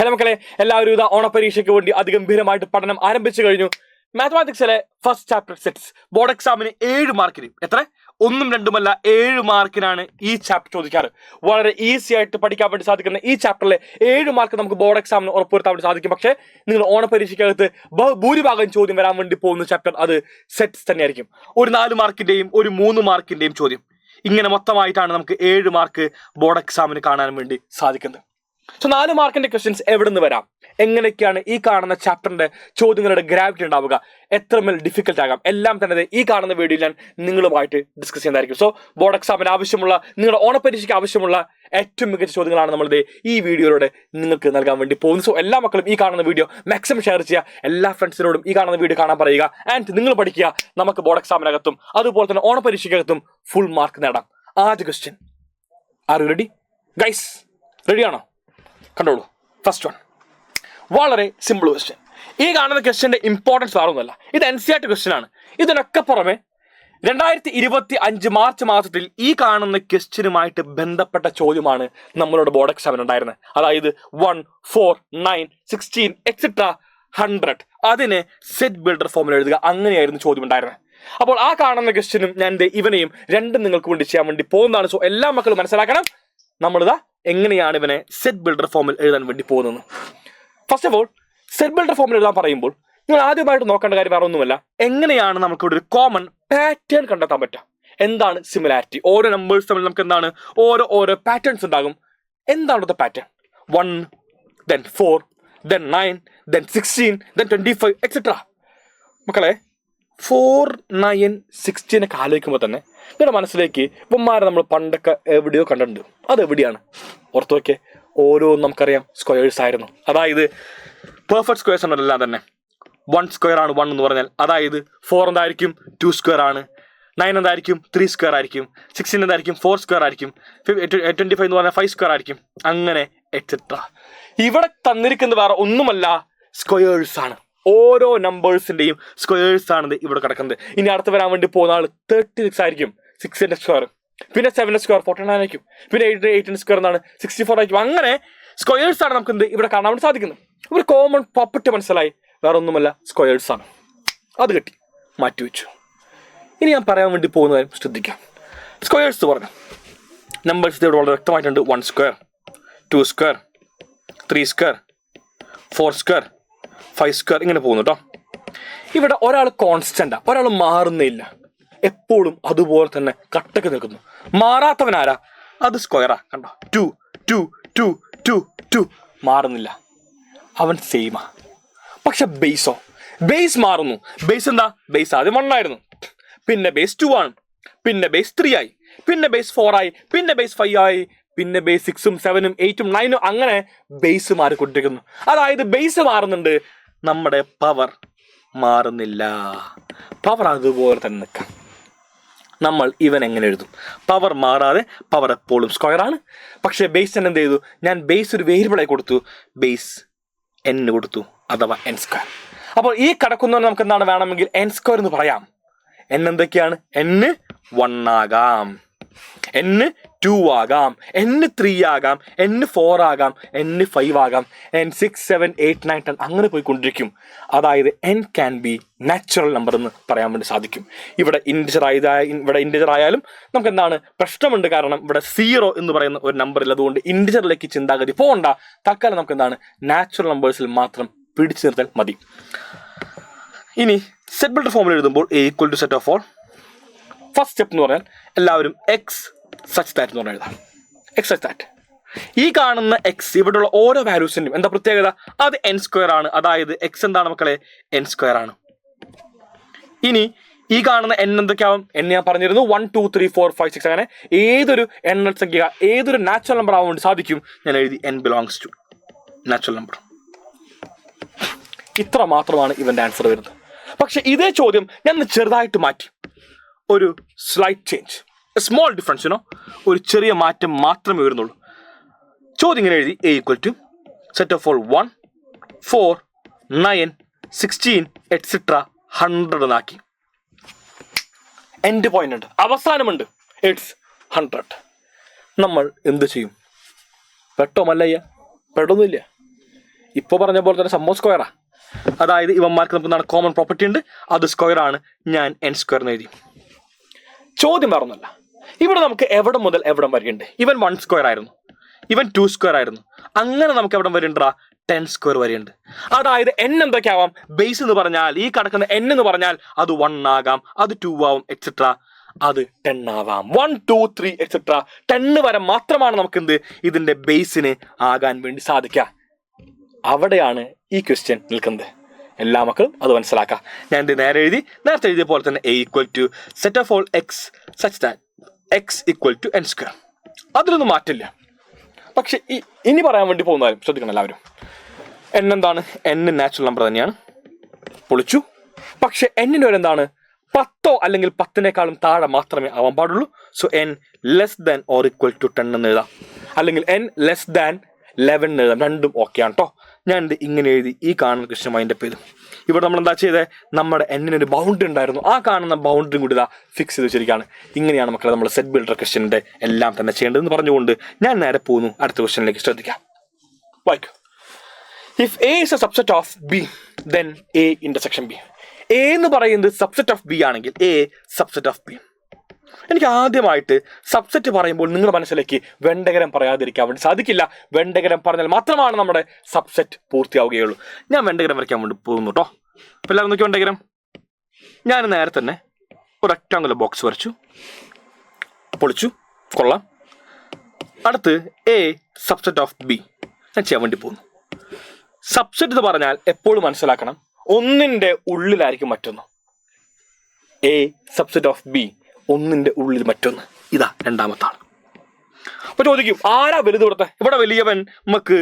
Hello മക്കളെ, എല്ലാവരും ഇതാ ഓണപരീക്ഷയ്ക്ക് വേണ്ടി അതിഗംഭീരമായിട്ട് പഠനം ആരംഭിച്ചു കഴിഞ്ഞു. മാത്തമാറ്റിക്സിലെ ഫസ്റ്റ് ചാപ്റ്റർ സെറ്റ്സ് ബോർഡ് എക്സാമിന് 7 മാർക്കിന് എത്ര 1ഉം 2ഉമല്ല 7 മാർക്കിനാണ് ഈ ചാപ്റ്റർ ചോദിക്കാറ്. വളരെ ഈസി ആയിട്ട് പഠിക്കാൻ വേണ്ടി സാധിക്കുന്ന ഈ ചാപ്റ്ററിലെ 7 മാർക്ക് നമുക്ക് ബോർഡ് എക്സാമിന് ഉറപ്പുവരുത്താൻ വേണ്ടി സാധിക്കും. പക്ഷേ നിങ്ങൾ ഓണപരീക്ഷയ്ക്കകത്ത് ഭൂരിഭാഗം ചോദ്യം വരാൻ വേണ്ടി പോകുന്ന ചാപ്റ്റർ അത് സെറ്റ്സ് തന്നെയായിരിക്കും. ഒരു 4 മാർക്കിന്റെയും ഒരു 3 മാർക്കിന്റെയും ചോദ്യം, ഇങ്ങനെ മൊത്തമായിട്ടാണ് നമുക്ക് 7 മാർക്ക് ബോർഡ് എക്സാമിന് കാണാൻ വേണ്ടി സാധിക്കുന്നത്. സോ 4 മാർക്കിന്റെ ക്വസ്റ്റ്യൻസ് എവിടെ നിന്ന് വരാം, എങ്ങനെയൊക്കെയാണ് ഈ കാണുന്ന ചാപ്റ്ററിന്റെ ചോദ്യങ്ങളുടെ ഗ്രാവിറ്റി ഉണ്ടാവുക, എത്രമേൽ ഡിഫിക്കൽട്ട് ആകാം, എല്ലാം തന്നെ ഈ കാണുന്ന വീഡിയോയിൽ ഞാൻ നിങ്ങളുമായിട്ട് ഡിസ്കസ് ചെയ്യുന്നതായിരിക്കും. സോ ബോർഡ് എക്സാമിന് ആവശ്യമുള്ള, നിങ്ങളുടെ ഓണപരീക്ഷയ്ക്ക് ആവശ്യമുള്ള ഏറ്റവും മികച്ച ചോദ്യങ്ങളാണ് നമ്മളിത് ഈ വീഡിയോയിലൂടെ നിങ്ങൾക്ക് നൽകാൻ വേണ്ടി പോകുന്നത്. സോ എല്ലാ മക്കളും ഈ കാണുന്ന വീഡിയോ മാക്സിമം ഷെയർ ചെയ്യുക, എല്ലാ ഫ്രണ്ട്സിനോടും ഈ കാണുന്ന വീഡിയോ കാണാൻ പറയുക. ആൻഡ് നിങ്ങൾ പഠിക്കുക, നമുക്ക് ബോർഡ് എക്സാമിനകത്തും അതുപോലെ തന്നെ ഓണപരീക്ഷയ്ക്കകത്തും ഫുൾ മാർക്ക് നേടാം. ആദ്യ question, are you ready guys? റെഡിയാണോ? കണ്ടോളൂ. ഫസ്റ്റ് വൺ, വളരെ സിമ്പിൾ ക്വസ്റ്റ്യൻ. ഈ കാണുന്ന ക്വസ്റ്റ്യന്റെ ഇമ്പോർട്ടൻസ് വേറൊന്നുമല്ല, ഇത് NCERT ക്വസ്റ്റ്യൻ ആണ്. ഇതിനൊക്കെ പുറമെ 2025 മാർച്ച് മാസത്തിൽ ഈ കാണുന്ന ക്വസ്റ്റ്യനുമായിട്ട് ബന്ധപ്പെട്ട ചോദ്യമാണ് നമ്മളുടെ ബോർഡ് എക്സാമിന് ഉണ്ടായിരുന്നത്. അതായത് 1, 4, 9, 16 എക്സെട്ര 100 അതിനെ സെറ്റ് ബിൽഡർ ഫോമിൽ എഴുതുക, അങ്ങനെയായിരുന്നു ചോദ്യം ഉണ്ടായിരുന്നത്. അപ്പോൾ ആ കാണുന്ന ക്വസ്റ്റ്യനും ഞാൻ ഇവനെയും രണ്ടും നിങ്ങൾക്ക് വേണ്ടി ചെയ്യാൻ വേണ്ടി പോകുന്നതാണ്. സോ എല്ലാ മക്കളും മനസ്സിലാക്കണം, നമ്മളിതാ എങ്ങനെയാണ് ഇവനെ സെറ്റ് ബിൽഡർ ഫോമിൽ എഴുതാൻ വേണ്ടി പോകുന്നത്. First of all, set builder ഫോമിൽ എഴുതാൻ പറയുമ്പോൾ നിങ്ങൾ ആദ്യമായിട്ട് നോക്കേണ്ട കാര്യം വേറെ ഒന്നുമല്ല, എങ്ങനെയാണ് നമുക്ക് ഇവിടെ ഒരു കോമൺ പാറ്റേൺ കണ്ടെത്താൻ പറ്റുക. എന്താണ് സിമിലാരിറ്റി? ഓരോ നമ്പേഴ്സ് തമ്മിൽ നമുക്ക് എന്താണ് ഓരോ പാറ്റേൺസ് ഉണ്ടാകും. എന്താണ് pattern? 1, then 4, then 9, then 16, then 25 etcetera. മക്കളെ 4, 9, 16 ഒക്കെ ആലോചിക്കുമ്പോൾ തന്നെ നിങ്ങളുടെ മനസ്സിലേക്ക് ഇവന്മാരെ നമ്മൾ പണ്ടൊക്കെ എവിടെയോ കണ്ടിട്ടുണ്ട്. അതെവിടെയാണ്? ഓർത്ത് വയ്ക്കേ, ഓരോന്നും നമുക്കറിയാം സ്ക്വയേഴ്സ് ആയിരുന്നു. അതായത് പെർഫെക്റ്റ് സ്ക്വയേഴ്സ് ഉണ്ടല്ലോ തന്നെ. 1 സ്ക്വയർ ആണ് 1 എന്ന് പറഞ്ഞാൽ, അതായത് 4 എന്തായിരിക്കും 2 സ്ക്വയർ ആണ്, 9 എന്തായിരിക്കും 3 സ്ക്വയർ ആയിരിക്കും, 16 എന്തായിരിക്കും 4 സ്ക്വയർ ആയിരിക്കും, 25 എന്ന് പറഞ്ഞാൽ 5 സ്ക്വയർ ആയിരിക്കും, അങ്ങനെ എക്സെട്ര. ഇവിടെ തന്നിരിക്കുന്നത് വേറെ ഒന്നുമല്ല, സ്ക്വയേഴ്സ് ആണ്. ഓരോ നമ്പേഴ്സിന്റെയും സ്ക്വയേഴ്സ് ആണ് ഇവിടെ കിടക്കുന്നത്. ഇനി അടുത്ത് വരാൻ വേണ്ടി പോകുന്ന ആൾ 36 ആയിരിക്കും, 6ന്റെ സ്ക്വയർ. പിന്നെ 7ന്റെ സ്ക്വയർ 49 ആയിരിക്കും. പിന്നെ 8ന്റെ സ്ക്വയർ എന്താണ് 64 ആയിരിക്കും. അങ്ങനെ സ്ക്വയേഴ്സ് ആണ് നമുക്ക് ഇവിടെ കാണാൻ വേണ്ടി സാധിക്കുന്നത്. ഒരു കോമൺ പ്രോപ്പർട്ടി മനസ്സിലായി, വേറെ ഒന്നുമല്ല, സ്ക്വയേഴ്സ് ആണ്. അത് കിട്ടി, മാറ്റിവെച്ചു. ഇനി ഞാൻ പറയാൻ വേണ്ടി പോകുന്ന കാര്യം ശ്രദ്ധിക്കാം. സ്ക്വയേഴ്സ് പറഞ്ഞു നമ്പേഴ്സ് ഇവിടെ വളരെ വ്യക്തമായിട്ടുണ്ട്. 1 square, 2 square, 3 square, 4 square, 5 square, ഇങ്ങനെ പോകുന്നു കേട്ടോ. ഇവിടെ ഒരാൾ കോൺസ്റ്റന്റാ, ഒരാൾ മാറുന്നില്ല, എപ്പോഴും അതുപോലെ തന്നെ കട്ടക്ക് നിൽക്കുന്നു. മാറാത്തവനാരാ? അത് സ്ക്വയറാ. കണ്ടോ, 2, 2, 2, 2, 2 മാറുന്നില്ല, അവൻ സെയിമാ. പക്ഷെ ബേസോ? ബേസ് മാറുന്നു. ബേസ് എന്താ? ബേസ് ആദ്യം 1 ആയിരുന്നു, പിന്നെ ബേസ് 2 ആണ്, പിന്നെ ബേസ് 3 ആയി, പിന്നെ ബേസ് 4 ആയി, പിന്നെ ബേസ് 5 ആയി, പിന്നെ ബേസ് 6ഉം 7ഉം 8ഉം 9ഉം അങ്ങനെ ബേസ് മാറിക്കൊണ്ടിരിക്കുന്നു. അതായത് ബേസ് മാറുന്നുണ്ട്, നമ്മുടെ പവർ മാറുന്നില്ല. പവർ അതുപോലെ തന്നെ നിൽക്കാം. നമ്മൾ ഇവൻ എങ്ങനെ എഴുതും? പവർ മാറാതെ, പവർ എപ്പോഴും സ്ക്വയർ ആണ്. പക്ഷേ ബേസ് എന്ത് ചെയ്തു? ഞാൻ ബേസ് ഒരു വേരിയബിളായി കൊടുത്തു, ബേസ് n കൊടുത്തു, അഥവാ n സ്ക്വയർ. അപ്പോൾ ഈ കിടക്കുന്നവന് നമുക്ക് എന്താണ് വേണമെങ്കിൽ n സ്ക്വയർ എന്ന് പറയാം. n എന്തൊക്കെയാണ്? n 1 ആകാം, n 2 ആകാം, n 3 ആകാം, n 4 ആകാം, n 5 ആകാം, n 6, 7, 8, 9, 10 അങ്ങനെ പോയിക്കൊണ്ടിരിക്കും. അതായത് n can be natural number എന്ന് പറയാൻ വേണ്ടി സാധിക്കും. ഇവിടെ ഇൻഡിജർ ആയാലും നമുക്ക് എന്താണ് പ്രശ്നമുണ്ട്, കാരണം ഇവിടെ 0 എന്ന് പറയുന്ന ഒരു നമ്പർ ഇല്ല. അതുകൊണ്ട് ഇൻഡിജറിലേക്ക് ചിന്താഗതി പോകണ്ട. തൽക്കാലം നമുക്ക് എന്താണ് നാച്ചുറൽ നമ്പേഴ്സിൽ മാത്രം പിടിച്ചു നിർത്താൻ മതി. ഇനി സെറ്റ് ബിൽഡർ ഫോമിൽ എഴുതുമ്പോൾ a equal to set of all. First step എന്ന് പറഞ്ഞാൽ എല്ലാവരും എക്സ് സച്ച് ദാറ്റ് എന്ന് പറഞ്ഞാൽ എഴുതാം. X such that. ഈ കാണുന്ന എക്സ്, ഇവിടെയുള്ള ഓരോ വാല്യൂസിൻ്റെയും എന്താ പ്രത്യേകത? അത് n സ്ക്വയർ ആണ്. അതായത് എക്സ് എന്താണ് മക്കളെ? n സ്ക്വയർ ആണ്. ഇനി ഈ കാണുന്ന n എന്തൊക്കെയാവും? n ഞാൻ പറഞ്ഞിരുന്നു 1, 2, 3, 4, 5, 6 അങ്ങനെ ഏതൊരു എണ്ണൽ സംഖ്യ, ഏതൊരു നാച്ചുറൽ നമ്പർ ആവാൻ വേണ്ടി സാധിക്കും. ഞാൻ എഴുതി n belongs to natural number. ഇത്ര മാത്രമാണ് ഇവന്റെ ആൻസർ വരുന്നത്. പക്ഷെ ഇതേ ചോദ്യം ഞാൻ ചെറുതായിട്ട് മാറ്റി, ഒരു സ്ലൈറ്റ് ചേഞ്ച്, സ്മോൾ ഡിഫറൻസ്, ഒരു ചെറിയ മാറ്റം മാത്രമേ വരുന്നുള്ളൂ. ചോദ്യം ഇങ്ങനെ എഴുതി, a equal to set of all 1, 4, 9, 16 etcetera 100 എന്നാക്കി. എൻഡ് പോയിന്റ് ഉണ്ട്, അവസാനമുണ്ട്, ഇറ്റ്സ് 100. നമ്മൾ എന്ത് ചെയ്യും? പെട്ടോ മല്ലയ്യ? പെട്ടൊന്നുമില്ല. ഇപ്പോൾ പറഞ്ഞ പോലെ തന്നെ സംഭവം സ്ക്വയറാ. അതായത് ഇവന്മാർക്ക് നമുക്ക് എന്താണ് കോമൺ പ്രോപ്പർട്ടി ഉണ്ട്, അത് സ്ക്വയർ ആണ്. ഞാൻ n സ്ക്വയർ എന്ന് എഴുതി. ചോദ്യം വേറൊന്നുമല്ല, ഇവിടെ നമുക്ക് എവിടെ മുതൽ എവിടം വരെയുണ്ട്. ഇവൻ 1 സ്ക്വയർ ആയിരുന്നു, ഇവൻ 2 സ്ക്വയർ ആയിരുന്നു. അങ്ങനെ നമുക്ക് എവിടം വരെയുണ്ടാ 10 സ്ക്വയർ വരെയുണ്ട്. അതായത് n എന്തൊക്കെ ആവാം, ബേസ് എന്ന് പറഞ്ഞാൽ ഈ കിടക്കുന്ന n എന്ന് പറഞ്ഞാൽ അത് 1 ആകാം, അത് 2 ആവും, എക്സെട്ര അത് 10 ആവാം. 1 2 3 എക്സെട്ര 10 വരെ മാത്രമാണ് നമുക്ക് എന്ത് ഇതിന്റെ ബേസിന് ആകാൻ വേണ്ടി സാധിക്കുക. അവിടെയാണ് ഈ ക്വസ്റ്റ്യൻ നിൽക്കുന്നത്. എല്ലാ മക്കളും അത് മനസ്സിലാക്കാം. ഞാൻ ഇത് നേരത്തെ എഴുതിയ പോലെ തന്നെ a equal to set of all x such that x equal to n square. അതിലൊന്നും മാറ്റില്ല. പക്ഷെ ഇനി പറയാൻ വേണ്ടി പോകുന്നതാരും ശ്രദ്ധിക്കണം എല്ലാവരും. n എന്താണ്, n നാച്ചുറൽ നമ്പർ തന്നെയാണ്, പൊളിച്ചു. പക്ഷെ n ഒരു എന്താണ് 10 അല്ലെങ്കിൽ 10നേക്കാളും താഴെ മാത്രമേ ആവാൻ പാടുള്ളൂ. So n less than or equal to 10 എന്ന് എഴുതാം, അല്ലെങ്കിൽ n ലെസ് ദാൻ 11 എന്ന് എഴുതാം. രണ്ടും ഓക്കെ ആണ് കേട്ടോ. ഞാൻ ഇത് ഇങ്ങനെ എഴുതി ഈ കാണുന്ന ക്വസ്റ്റ്യൻ മൈൻഡ് അപ്പ് ചെയ്തു. ഇവിടെ നമ്മൾ എന്താ ചെയ്തത്, നമ്മുടെ n-ന് ബൗണ്ടറി ഉണ്ടായിരുന്നു, ആ കാണുന്ന ബൗണ്ടറി കൂടി ഇതാ ഫിക്സ് ചെയ്ത് വെച്ചിരിക്കുകയാണ്. ഇങ്ങനെയാണ് മക്കളെ നമ്മൾ സെറ്റ് ബിൽഡർ ക്വസ്റ്റ്യൻ്റെ എല്ലാം തന്നെ ചെയ്യേണ്ടതെന്ന് പറഞ്ഞുകൊണ്ട് ഞാൻ നേരെ പോകുന്നു അടുത്ത ക്വസ്റ്റ്യനിലേക്ക്. ശ്രദ്ധിക്കാം, വായിക്കൂ. If a is a subset of b then a intersection b. a എന്ന് പറയുന്നത് സബ്സെറ്റ് ഓഫ് b ആണെങ്കിൽ a സബ്സെറ്റ് ഓഫ് b. എനിക്ക് ആദ്യമായിട്ട് സബ്സെറ്റ് പറയുമ്പോൾ നിങ്ങളുടെ മനസ്സിലേക്ക് വെണ്ടകരം പറയാതിരിക്കാൻ വേണ്ടി സാധിക്കില്ല. വെണ്ടകരം പറഞ്ഞാൽ മാത്രമാണ് നമ്മുടെ സബ്സെറ്റ് പൂർത്തിയാവുകയുള്ളൂ. ഞാൻ വെണ്ടകരം വരയ്ക്കാൻ വേണ്ടി പോകുന്നു കേട്ടോ. അപ്പോൾ എല്ലാവരും നോക്കി വെണ്ടകരം. ഞാൻ നേരെ തന്നെ ഒരു റെക്ടാങ്കുലർ ബോക്സ് വരച്ചു, പൊളിച്ചു, കൊള്ളാം. അടുത്ത് a സബ്സെറ്റ് ഓഫ് b ഞാൻ ചെയ്യാൻ വേണ്ടി പോകുന്നു. സബ്സെറ്റ് എന്ന് പറഞ്ഞാൽ എപ്പോഴും മനസ്സിലാക്കണം, ഒന്നിൻ്റെ ഉള്ളിലായിരിക്കും മറ്റൊന്ന്. a സബ്സെറ്റ് ഓഫ് b, ഒന്നിൻ്റെ ഉള്ളിൽ മറ്റൊന്ന്. ഇതാ രണ്ടാമത്തെ ആൾ. അപ്പൊ ചോദിക്കും, ആരാ വലുത് ഇവിടുത്തെ? ഇവിടെ വലിയവൻ നമുക്ക്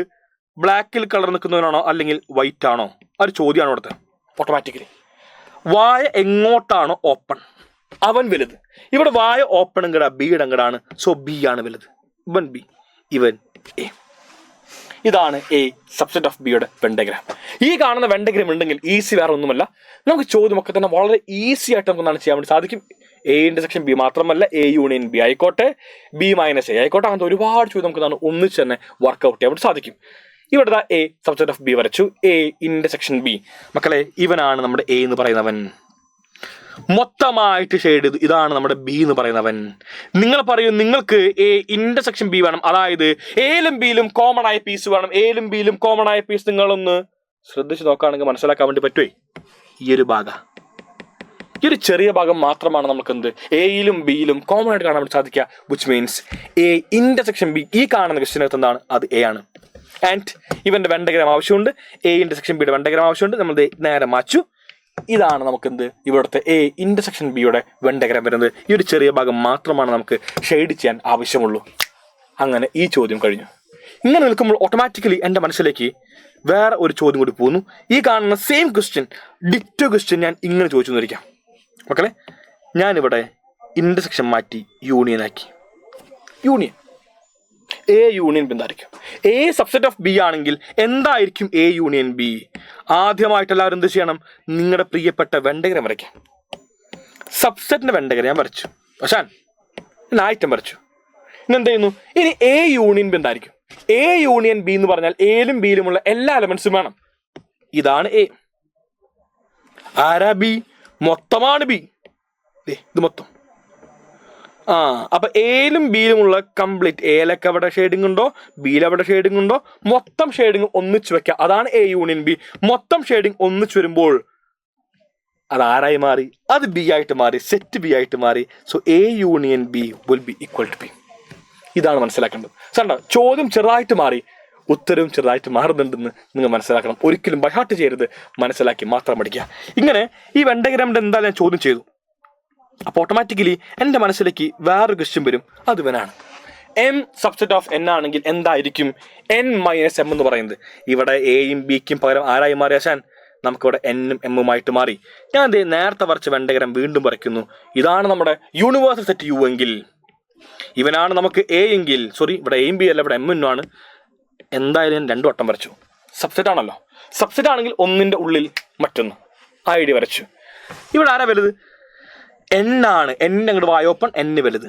ബ്ലാക്കിൽ കളർ നിൽക്കുന്നവനാണോ അല്ലെങ്കിൽ വൈറ്റ് ആണോ? ആ ഒരു ചോദ്യമാണ് ഇവിടുത്തെ. ഓട്ടോമാറ്റിക്കലി വായ എങ്ങോട്ടാണോ ഓപ്പൺ അവൻ വലുത്. ഇവിടെ വായ ഓപ്പൺ ഇങ്ങടാ, ബിയുടെ അങ്ങടാണ്. സോ ബി ആണ് വലുത്. ഇവൻ ബി, ഇവൻ എ. ഇതാണ് a സബ്സെറ്റ് ഓഫ് ബിയുടെ വെണ്ടഗ്രാം. ഈ കാണുന്ന വെണ്ടഗ്രാം ഉണ്ടെങ്കിൽ ഈസി വേറെ ഒന്നുമല്ല, നമുക്ക് ചോദ്യമൊക്കെ തന്നെ വളരെ ഈസി ആയിട്ട് നമുക്ക് എന്താണ് ചെയ്യാൻ വേണ്ടി സാധിക്കും. a ഇന്റർസെക്ഷൻ ബി മാത്രമല്ല, a യൂണിയൻ ബി ആയിക്കോട്ടെ, b മൈനസ് a ആയിക്കോട്ടെ, അങ്ങനത്തെ ഒരുപാട് ചോദ്യം നമുക്ക് എന്താണ് ഒന്നിച്ച് തന്നെ വർക്ക്ഔട്ട് ചെയ്യാൻ വേണ്ടി സാധിക്കും. ഇവിടെ a സബ്സെറ്റ് ഓഫ് ബി വരച്ചു, a ഇന്റർസെക്ഷൻ ബി. മക്കളെ, ഇവനാണ് നമ്മുടെ a എന്ന് പറയുന്നവൻ. മൊത്തമായിട്ട് ഷെയ്ഡ് ചെയ്തു, ഇതാണ് നമ്മുടെ ബി എന്ന് പറയുന്നവൻ. നിങ്ങൾ പറയും നിങ്ങൾക്ക് a ഇന്റർസെക്ഷൻ ബി വേണം, അതായത് എയിലും ബിയിലും കോമൺ ആയ പീസ് വേണം. എയിലും ബിയിലും കോമൺ ആയ പീസ് നിങ്ങളൊന്ന് ശ്രദ്ധിച്ച് നോക്കുകയാണെങ്കിൽ മനസ്സിലാക്കാൻ വേണ്ടി പറ്റുമേ. ഈ ഒരു ഭാഗം, ഈ ഒരു ചെറിയ ഭാഗം മാത്രമാണ് നമുക്ക് എന്ത് എയിലും ബിയിലും കോമൺ ആയിട്ട് കാണാൻ വേണ്ടി സാധിക്കുക. Which means a intersection B. ഈ കാണുന്ന ക്വസ്റ്റ്യനകത്ത് എന്താണ്, അത് a ആണ്. ആൻഡ് ഇവന്റെ വെണ്ടഗ്രാം ആവശ്യമുണ്ട്, a ഇന്റർസെക്ഷൻ ബിയുടെ വെണ്ടഗ്രാം ആവശ്യമുണ്ട്. നമ്മൾ നേരെ മാച്ചു. ഇതാണ് നമുക്ക് എന്ത് ഇവിടുത്തെ a ഇന്റർസെക്ഷൻ ബിയുടെ വെണ്ടഗ്രാം വരുന്നത്. ഈ ഒരു ചെറിയ ഭാഗം മാത്രമാണ് നമുക്ക് ഷെയ്ഡ് ചെയ്യാൻ ആവശ്യമുള്ളൂ. അങ്ങനെ ഈ ചോദ്യം കഴിഞ്ഞു. ഇങ്ങനെ നിൽക്കുമ്പോൾ ഓട്ടോമാറ്റിക്കലി എൻ്റെ മനസ്സിലേക്ക് വേറെ ഒരു ചോദ്യം കൂടി പോകുന്നു. ഈ കാണുന്ന സെയിം ക്വസ്റ്റ്യൻ, ഡിറ്റോ ക്വസ്റ്റ്യൻ ഞാൻ ഇങ്ങനെ ചോദിച്ചു എന്നിരിക്കാം. മക്കളെ, ഞാനിവിടെ ഇന്റർസെക്ഷൻ മാറ്റി യൂണിയൻ ആക്കി. യൂണിയൻ a യൂണിയൻ ബി എന്തായിരിക്കും? a സബ്സെറ്റ് ഓഫ് ബി ആണെങ്കിൽ എന്തായിരിക്കും a യൂണിയൻ ബി? ആദ്യമായിട്ട് എല്ലാവരും എന്ത് ചെയ്യണം, നിങ്ങളുടെ പ്രിയപ്പെട്ട വെണ്ടഗ്രാം വരയ്ക്കാം. സബ്സെറ്റിന്റെ വെണ്ടഗ്രാം ഞാൻ വരച്ചു, പക്ഷേ ഐറ്റം വരച്ചു. ഇനി എന്ത് ചെയ്യുന്നു, ഇനി a യൂണിയൻ ബി എന്തായിരിക്കും? a യൂണിയൻ ബി എന്ന് പറഞ്ഞാൽ എയിലും ബിയിലുമുള്ള എല്ലാ എലമെന്റ്സും വേണം. ഇതാണ് a. ആരാ ബി? മൊത്തമാണ് ബി. ഇത് മൊത്തം. അപ്പൊ എയിലും ബിയിലുമുള്ള കംപ്ലീറ്റ്, എയിലൊക്കെ അവിടെ ഷെയ്ഡിങ് ഉണ്ടോ, ബിയിൽ അവിടെ ഷെയ്ഡിങ് ഉണ്ടോ, മൊത്തം ഷെയ്ഡിങ് ഒന്നിച്ച് വെക്കുക. അതാണ് a യൂണിയൻ ബി. മൊത്തം ഷെയ്ഡിങ് ഒന്നിച്ച് വരുമ്പോൾ അത് ആരായി മാറി? അത് ബി ആയിട്ട് മാറി, സെറ്റ് ബി ആയിട്ട് മാറി. So a union B will be equal to B. ഇതാണ് മനസ്സിലാക്കേണ്ടത്. കണ്ടോ, ചോദ്യം ചെറുതായിട്ട് മാറി, ഉത്തരവും ചെറുതായിട്ട് മാറുന്നുണ്ടെന്ന് നിങ്ങൾ മനസ്സിലാക്കണം. ഒരിക്കലും ബൈഹാർട്ട് ചെയ്യരുത്, മനസ്സിലാക്കി മാത്രം പഠിക്കുക. ഇങ്ങനെ ഈ വെണ്ടഗ്രാമിന്റെ എന്തായാലും ഞാൻ ചോദ്യം ചെയ്തു. അപ്പോൾ ഓട്ടോമാറ്റിക്കലി എൻ്റെ മനസ്സിലേക്ക് വേറൊരു ക്വസ്റ്റ്യൻ വരും. അത് ഇവനാണ്. m സബ്സെറ്റ് ഓഫ് n ആണെങ്കിൽ എന്തായിരിക്കും n മൈനസ് m എന്ന് പറയുന്നത്? ഇവിടെ എയും ബിക്കും പകരം ആരായി മാറി ആശാൻ? നമുക്കിവിടെ n-ഉം m-ഉമായിട്ട് മാറി. ഞാൻ നേരത്തെ വരച്ച വെണ്ടഗ്രാം വീണ്ടും വരയ്ക്കുന്നു. ഇതാണ് നമ്മുടെ യൂണിവേഴ്സൽ സെറ്റ് യു എങ്കിൽ ഇവനാണ് നമുക്ക് a എങ്കിൽ, സോറി ഇവിടെ എയും ബി അല്ല, ഇവിടെ m-ഉം ആണ്. എന്തായാലും ഞാൻ 2 വട്ടം വരച്ചു. സബ്സെറ്റ് ആണല്ലോ. സബ്സെറ്റ് ആണെങ്കിൽ ഒന്നിൻ്റെ ഉള്ളിൽ മറ്റൊന്ന് ആ ഐഡിയ വരച്ചു. ഇവിടെ ആരാ വലുത്? n ആണ്. n അങ്ങോട്ട് വായ ഓപ്പൺ, n വലുത്,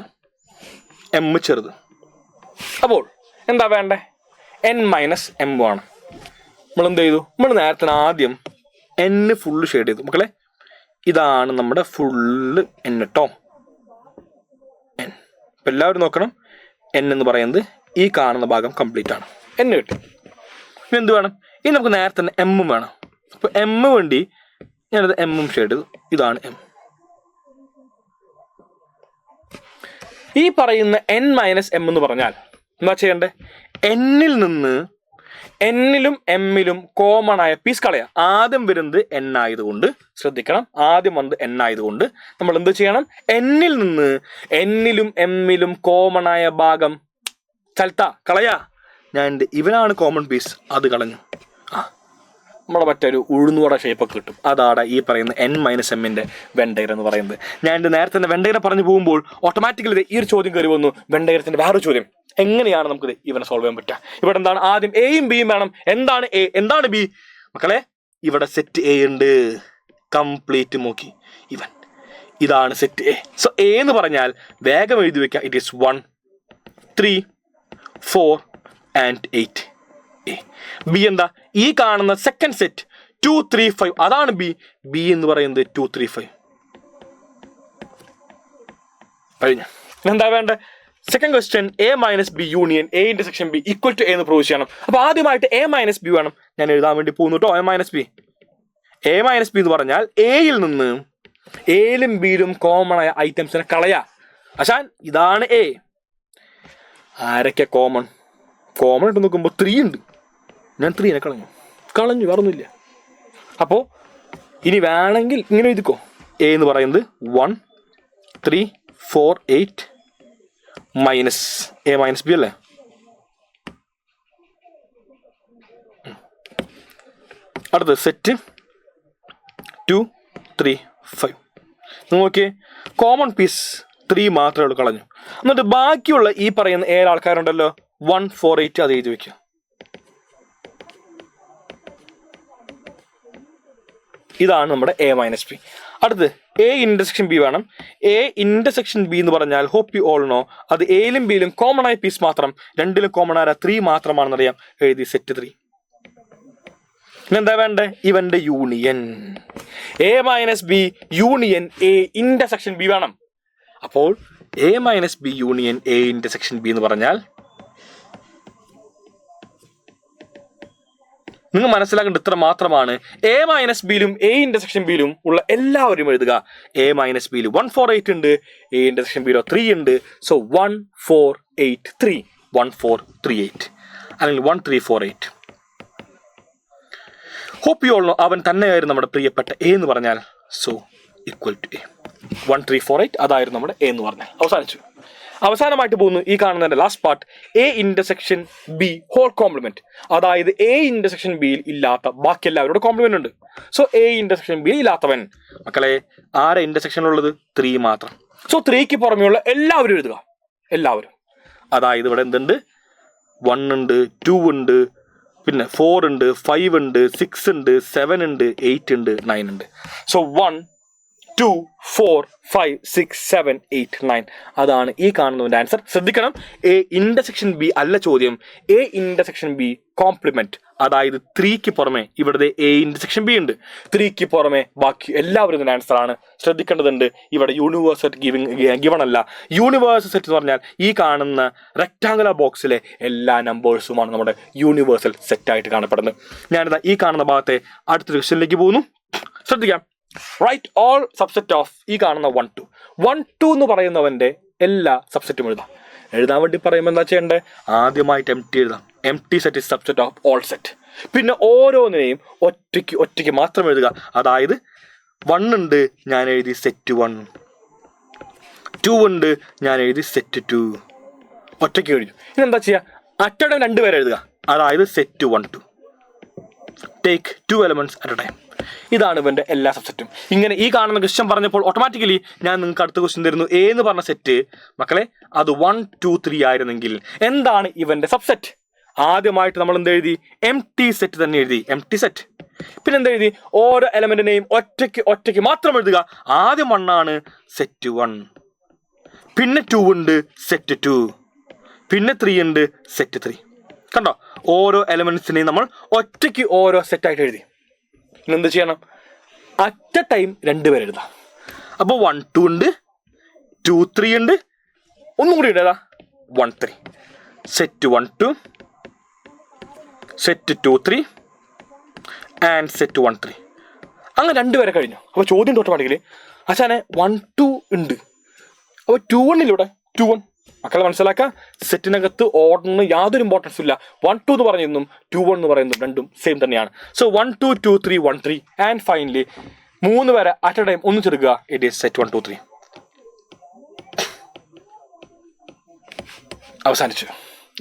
m ചെറുത്. അപ്പോൾ എന്താ വേണ്ടേ? n മൈനസ് m ആണ്. നമ്മൾ എന്ത് ചെയ്തു? നമ്മൾ നേരത്തെ ആദ്യം n ഫുള്ള് ഷെയ്ഡ് ചെയ്തു മക്കളെ. ഇതാണ് നമ്മുടെ ഫുള്ള് n കേട്ടോ. n ഇപ്പം എല്ലാവരും നോക്കണം, n എന്ന് പറയുന്നത് ഈ കാണുന്ന ഭാഗം കംപ്ലീറ്റ് ആണ്. n കിട്ടി. ഇനി എന്ത് വേണം? ഇനി നമുക്ക് നേരത്തെ തന്നെ m വേണം. അപ്പോൾ m വേണ്ടി ഞാനത് m ഷെയ്ഡ് ചെയ്തു. ഇതാണ് m. ഈ പറയുന്ന n - m എന്ന് പറഞ്ഞാൽ എന്താ ചെയ്യണ്ടേ? എന്നിൽ നിന്ന് എന്നിലും എമ്മിലും കോമൺ ആയ പീസ് കളയാം. ആദ്യം വരുന്നത് n ആയതുകൊണ്ട് ശ്രദ്ധിക്കണം, ആദ്യം വന്നത് n ആയതുകൊണ്ട് നമ്മൾ എന്ത് ചെയ്യണം? എന്നിൽ നിന്ന് എന്നിലും എമ്മിലും കോമൺ ആയ ഭാഗം കളയാ. ഞാൻ ഇവനാണ് കോമൺ പീസ്, അത് കളഞ്ഞു. നമ്മളെ മറ്റൊരു ഉഴുന്നുവട ഷേപ്പൊക്കെ കിട്ടും. അതാണ് ഈ പറയുന്ന n - m വെണ്ടയർ എന്ന് പറയുന്നത്. ഞാൻ നേരത്തെ തന്നെ വെണ്ടയറെ പറഞ്ഞു പോകുമ്പോൾ ഓട്ടോമാറ്റിക്കലി ഈ ഒരു ചോദ്യം കയറി വന്നു. വെണ്ടയറത്തിന്റെ വേറൊരു ചോദ്യം, എങ്ങനെയാണ് നമുക്ക് ഇവനെ സോൾവ് ചെയ്യാൻ പറ്റുക? ഇവിടെ എന്താണ്? ആദ്യം എയും ബിയും വേണം. എന്താണ് എ, എന്താണ് ബി? മക്കളെ ഇവിടെ സെറ്റ് എ ഉണ്ട്, കംപ്ലീറ്റ് നോക്കി ഇവൻ. ഇതാണ് സെറ്റ് എ. സോ എ എന്ന് പറഞ്ഞാൽ വേഗം എഴുതി വെക്കാം. It is 1, 3, 4 and 8. ബി എന്താ? ഈ കാണുന്ന സെക്കൻഡ് സെറ്റ് 2, 3, 5 അതാണ് ബി. ബി എന്ന് പറയുന്നത് 2, 3, 5 കഴിഞ്ഞു. എന്താ വേണ്ടത്? Second question A - B union A intersection B equal to A എന്ന് പ്രൂവ് ചെയ്യണം. അപ്പൊ ആദ്യമായിട്ട് എ - ബി വേണം. ഞാൻ എഴുതാൻ വേണ്ടി പോകുന്നു കേട്ടോ. എ - ബി എന്ന് പറഞ്ഞാൽ എയിൽ നിന്ന് എയിലും ബിയിലും കോമൺ ആയ ഐറ്റംസിനെ കളയാ. അശാൻ ഇതാണ് എ. ആരൊക്കെ കോമൺ ഇട്ട് നോക്കുമ്പോൾ 3 ഉണ്ട്. ഞാൻ 3നെ കളഞ്ഞു വേറൊന്നുമില്ല. അപ്പോൾ ഇനി വേണമെങ്കിൽ ഇങ്ങനെ എഴുതിക്കോ. എ എന്ന് പറയുന്നത് 1, 3, 4, 8 മൈനസ് എ - ബി അല്ലേ? അടുത്ത് സെറ്റ് 2, 3, 5 നോക്കിയേ. കോമൺ പീസ് 3 മാത്രമേ ഉള്ളൂ, കളഞ്ഞു. എന്നിട്ട് ബാക്കിയുള്ള ഈ പറയുന്ന 7 ആൾക്കാരുണ്ടല്ലോ 1, 4, 8 അത് എഴുതി വെക്കുക. ഇതാണ് നമ്മുടെ എ - ബി. അടുത്ത് എ ഇന്റർസെക്ഷൻ ബി വേണം. എ ഇന്റർസെക്ഷൻ ബി എന്ന് പറഞ്ഞാൽ ഹോപ്പ് യു ഓൾ നോ അത് എയിലും ബിയിലും കോമൺ ആയ പീസ് മാത്രം, രണ്ടിലും കോമൺ ആയ 3 മാത്രമാണെന്ന് അറിയാം. എഴുതി സെറ്റ് 3. എന്താ വേണ്ടേ? ഇവന്റെ union A - B union A intersection B വേണം. അപ്പോൾ A - B union A intersection B എന്ന് പറഞ്ഞാൽ നിങ്ങൾ മനസ്സിലാക്കേണ്ട ഇത്ര മാത്രമാണ്. എ - ബിയിലും എ ഇന്റർസെക്ഷൻ ബിയിലും ഉള്ള എല്ലാവരും എഴുതുക. എ - ബിയിൽ 1, 4, 8 ഉണ്ട്. എ ഇന്റർസെക്ഷൻ ബിയിലോ 3 ഉണ്ട്. സോ 1, 4, 8, 3 1, 4, 3, 8 അല്ലെങ്കിൽ 1, 3, 4, 8. ഹോപ്പ് യു ഓൾ നോ അവൻ തന്നെയായിരുന്നു നമ്മുടെ പ്രിയപ്പെട്ട എ എന്ന് പറഞ്ഞാൽ. സോ ഈക്വൽ ടു എ 1, 3, 4, 8 അതായിരുന്നു നമ്മുടെ എ എന്ന് പറഞ്ഞാൽ. അവസാനമായിട്ട് പോകുന്നു ഈ കാണുന്നതിന്റെ last part A intersection B whole complement. അതായത് എ ഇന്റർസെക്ഷൻ ബിയിൽ ഇല്ലാത്ത ബാക്കി എല്ലാവരുടെ കോംപ്ലിമെന്റ് ഉണ്ട്. സോ എ ഇന്റർസെക്ഷൻ ബിയിൽ ഇല്ലാത്തവൻ മക്കളെ ആരെ ഇന്റർസെക്ഷൻ ഉള്ളത്? 3 മാത്രം. സോ 3ക്ക് പുറമെയുള്ള എല്ലാവരും എഴുതുക. എല്ലാവരും. അതായത് ഇവിടെ എന്തുണ്ട്? 1 ഉണ്ട്, 2 ഉണ്ട്, പിന്നെ 4 ഉണ്ട്, 5 ഉണ്ട്, 6 ഉണ്ട്, 7 ഉണ്ട്, 8 ഉണ്ട്, 9 ഉണ്ട്. സോ 1, 2, 4, 5, 6, 7, 8, 9 അതാണ് ഈ കാണുന്നതിന്റെ ആൻസർ. ശ്രദ്ധിക്കണം, എ ഇന്റർസെക്ഷൻ ബി അല്ല ചോദ്യം. A intersection B complement. അതായത് 3ക്ക് പുറമെ ഇവിടെ എ ഇന്റർസെക്ഷൻ ബി ഉണ്ട്. 3ക്ക് പുറമെ ബാക്കി എല്ലാവരും ഇതിന്റെ ആൻസർ ആണ്. ശ്രദ്ധിക്കേണ്ടതുണ്ട്, ഇവിടെ യൂണിവേഴ്സൽ ഗിവൺ അല്ല. യൂണിവേഴ്സൽ സെറ്റ് എന്ന് പറഞ്ഞാൽ ഈ കാണുന്ന റെക്ടാങ്കുലർ ബോക്സിലെ എല്ലാ നമ്പേഴ്സുമാണ് നമ്മുടെ യൂണിവേഴ്സൽ സെറ്റായിട്ട് കാണപ്പെടുന്നത്. ഞാനിതാ ഈ കാണുന്ന ഭാഗത്തെ അടുത്തൊരു ക്വസ്റ്റ്യനിലേക്ക് പോകുന്നു. ശ്രദ്ധിക്കാം. റൈറ്റ് ഓൾ സബ്സെറ്റ് ഓഫ് ഈ കാണുന്ന 1, 2. 1, 2 എന്ന് പറയുന്നവന്റെ എല്ലാ സബ്സെറ്റും എഴുതാൻ വേണ്ടി പറയുമ്പോൾ എന്താ ചെയ്യേണ്ടത്? ആദ്യമായിട്ട് എംപ്റ്റി എഴുതാം. Empty set is subset of all set. പിന്നെ ഓരോന്നിനെയും ഒറ്റയ്ക്ക് മാത്രം എഴുതുക. അതായത് 1 ഉണ്ട്, ഞാൻ എഴുതി സെറ്റ് 1. 2 ഉണ്ട്, ഞാൻ എഴുതി സെറ്റ് 2. ഒറ്റയ്ക്ക് എഴുതി. ഇനി എന്താ ചെയ്യുക? അറ്റടം 2 പേരെ എഴുതുക. അതായത് set 1, 2. Take 2 elements at a time. ഇതാണ് ഇവന്റെ എല്ലാ സബ്സെറ്റും. ഇങ്ങനെ ഈ കാണുന്ന ക്വസ്റ്റ്യൻ പറഞ്ഞപ്പോൾ ഓട്ടോമാറ്റിക്കലി ഞാൻ നിങ്ങൾക്ക് അടുത്ത ക്വസ്റ്റ്യൻ തരുന്നു. എ എന്ന് പറഞ്ഞ സെറ്റ് മക്കളെ അത് 1, 2, 3 ആയിരുന്നെങ്കിൽ എന്താണ് ഇവന്റെ സബ്സെറ്റ്? ആദ്യമായിട്ട് നമ്മൾ എന്ത് എഴുതി? എംപ്റ്റി സെറ്റ് തന്നെ എഴുതി. Empty set. പിന്നെ എന്ത് എഴുതി? ഓരോ എലമെന്റിനെയും ഒറ്റയ്ക്ക് മാത്രം എഴുതുക. ആദ്യം 1 ആണ്, സെറ്റ് 1. പിന്നെ 2 ഉണ്ട്, സെറ്റ് 2. പിന്നെ 3 ഉണ്ട്, സെറ്റ് 3. കണ്ടോ? ഓരോ എലമെന്റ്സിനെയും നമ്മൾ ഒറ്റയ്ക്ക് ഓരോ സെറ്റായിട്ട് എഴുതി. ഇനി എന്ത് ചെയ്യണം? അറ്റ് എ ടൈം 2 പേര് എഴുതാം. അപ്പോൾ 1 2 ഉണ്ട്, 2 3 ഉണ്ട്, ഒന്നും കൂടി ഇടേതാ 1 3. Set 1 2, set 2 3 and set 1 3. അങ്ങനെ 2 പേരെ കഴിഞ്ഞു. അപ്പോൾ ചോദ്യം തൊട്ടുപാടെങ്കിൽ അച്ഛനെ 1 2 ഉണ്ട്, അപ്പോൾ 2 1 ഇവിടെ 2 1. മക്കളെ മനസ്സിലാക്കുക, സെറ്റിനകത്ത് ഓർഡറിന് യാതൊരു ഇമ്പോർട്ടൻസും ഇല്ല. 1 2 എന്ന് പറയുന്നതും 2 1 എന്ന് പറയുന്നതും രണ്ടും സെയിം തന്നെയാണ്. സോ 1 2 2 3 1 3 ആൻഡ് ഫൈനലി 3 പേരെ അറ്റ് എ ടൈം ഒന്നിച്ചെടുക്കുക. It is set 1 2 3. അവസാനിച്ചു.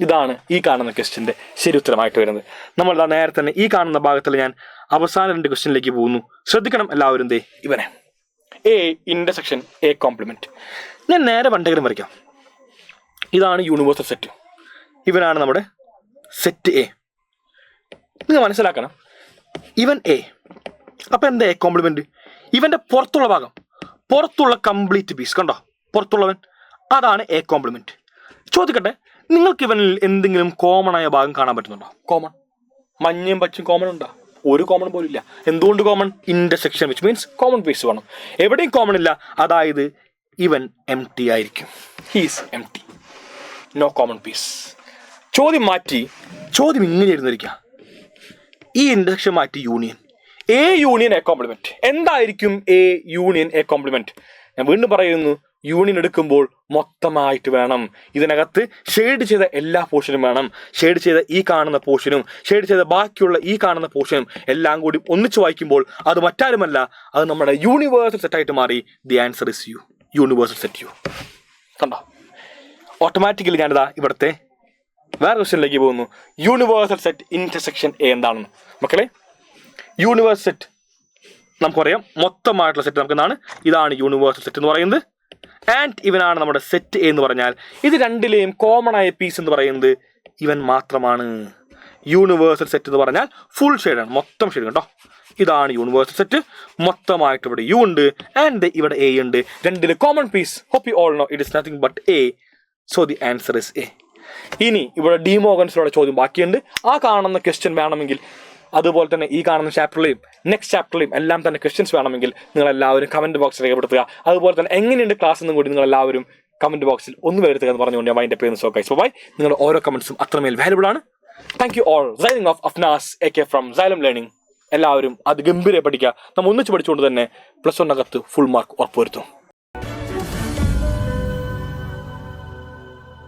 ഇതാണ് ഈ കാണുന്ന ക്വസ്റ്റ്യൻ്റെ ശരി ഉത്തരമായിട്ട് വരുന്നത്. നമ്മൾ നേരെ തന്നെ ഈ കാണുന്ന ഭാഗത്തിൽ ഞാൻ അവസാന 2 ക്വസ്റ്റ്യനിലേക്ക് പോകുന്നു. ശ്രദ്ധിക്കണം എല്ലാവരും. ദേ ഇവനെ എ ഇൻ്റർസെക്ഷൻ എ കോംപ്ലിമെൻറ്റ്. ഞാൻ നേരെ പണ്ടെങ്കിലും വരയ്ക്കാം. ഇതാണ് യൂണിവേഴ്സൽ സെറ്റ്. ഇവനാണ് നമ്മുടെ സെറ്റ് എ. നിങ്ങൾ മനസ്സിലാക്കണം, ഇവൻ എ. അപ്പം എന്താ എ കോംപ്ലിമെൻറ്റ്? ഇവൻ്റെ പുറത്തുള്ള ഭാഗം, പുറത്തുള്ള കംപ്ലീറ്റ് പീസ് കണ്ടോ, പുറത്തുള്ളവൻ, അതാണ് എ കോംപ്ലിമെൻറ്റ്. ചോദിക്കട്ടെ, നിങ്ങൾക്ക് ഇവനിൽ എന്തെങ്കിലും കോമൺ ആയ ഭാഗം കാണാൻ പറ്റുന്നുണ്ടോ? കോമൺ മഞ്ഞയും പച്ചും കോമൺ ഉണ്ടോ? ഒരു കോമൺ പോലും ഇല്ല. എന്തുകൊണ്ട് common? Intersection, which means common piece വേണം. എവിടെയും കോമൺ ഇല്ല, അതായത് ഇവൻ എം ടി ആയിരിക്കും. He's empty, no common piece. ചോദ്യം മാറ്റി, ചോദ്യം ഇങ്ങനെയായിരുന്നിരിക്കുക. ഈ ഇൻ്റർസെക്ഷൻ മാറ്റി union, A union A complement. എന്തായിരിക്കും എ യൂണിയൻ എ കോംപ്ലിമെൻറ്റ്? ഞാൻ വീണ്ടും പറയുന്നു, യൂണിയൻ എടുക്കുമ്പോൾ മൊത്തമായിട്ട് വേണം. ഇതിനകത്ത് ഷെയ്ഡ് ചെയ്ത എല്ലാ പോർഷനും വേണം. ഷെയ്ഡ് ചെയ്ത ഈ കാണുന്ന പോർഷനും ഷെയ്ഡ് ചെയ്ത ബാക്കിയുള്ള ഈ കാണുന്ന പോർഷനും എല്ലാം കൂടി ഒന്നിച്ച് വായിക്കുമ്പോൾ അത് മറ്റാരുമല്ല, അത് നമ്മുടെ യൂണിവേഴ്സൽ സെറ്റായിട്ട് മാറി. The answer is U, universal set U. കണ്ടോ, ഓട്ടോമാറ്റിക്കലി ഞാനിതാ ഇവിടുത്തെ വേറെ ക്വസ്റ്റ്യനിലേക്ക് പോകുന്നു. യൂണിവേഴ്സൽ സെറ്റ് ഇൻ്റർസെക്ഷൻ എ എന്താണെന്ന്. മക്കളെ, യൂണിവേഴ്സൽ സെറ്റ് നമുക്കറിയാം, മൊത്തമായിട്ടുള്ള സെറ്റ് നമുക്ക് എന്താണ്, ഇതാണ് യൂണിവേഴ്സൽ സെറ്റ് എന്ന് പറയുന്നത്. ആൻഡ് ഇവനാണ് നമ്മുടെ സെറ്റ് എ എന്ന് പറഞ്ഞാൽ ഇത് രണ്ടിലെയും കോമൺ ആയ പീസ് എന്ന് പറയുന്നത് ഇവൻ മാത്രമാണ്. യൂണിവേഴ്സൽ സെറ്റ് എന്ന് പറഞ്ഞാൽ ഫുൾ ഷെയ്ഡാണ്, മൊത്തം ഷെയ്ഡ് കേട്ടോ. ഇതാണ് യൂണിവേഴ്സൽ സെറ്റ്. മൊത്തമായിട്ട് ഇവിടെ യു ഉണ്ട് ആൻഡ് ഇവിടെ എ ഉണ്ട്. രണ്ടില് common piece. Hope you all know it is nothing but A. So the answer is A. ഇനി ഇവിടെ ഡി മോഗൻസിലുള്ള ചോദ്യം ബാക്കിയുണ്ട്. ആ കാണുന്ന ക്വസ്റ്റ്യൻ വേണമെങ്കിൽ, അതുപോലെ തന്നെ ഈ കാണുന്ന ചാപ്റ്ററിലെയും നെക്സ്റ്റ് ചാപ്റ്ററിലെയും എല്ലാം തന്നെ ക്വസ്റ്റ്യൻസ് വേണമെങ്കിൽ നിങ്ങൾ എല്ലാവരും കമന്റ് ബോക്സിൽ രേഖപ്പെടുത്തുക. അതുപോലെ തന്നെ എങ്ങനെയുണ്ട് ക്ലാസ് എന്നും കൂടി നിങ്ങൾ എല്ലാവരും കമന്റ് ബോക്സിൽ ഒന്ന് വരുത്തുക എന്ന് പറഞ്ഞുകൊണ്ട് ഞാൻ മൈൻഡ് അപ്പ് ചെയ്യുന്നു. So guys bye. നിങ്ങളുടെ ഓരോ കമന്റ്സും അത്രമേൽ വാല്യുബിൾ ആണ്. Thank you all. Signing off Afnas AK from xylem learning. എല്ലാവരും അത് ഗംഭീരമായി പഠിക്കുക. നമ്മൾ ഒന്നിച്ച് പഠിച്ചുകൊണ്ട് തന്നെ +1 ഫുൾ മാർക്ക് ഉറപ്പുവരുത്തും.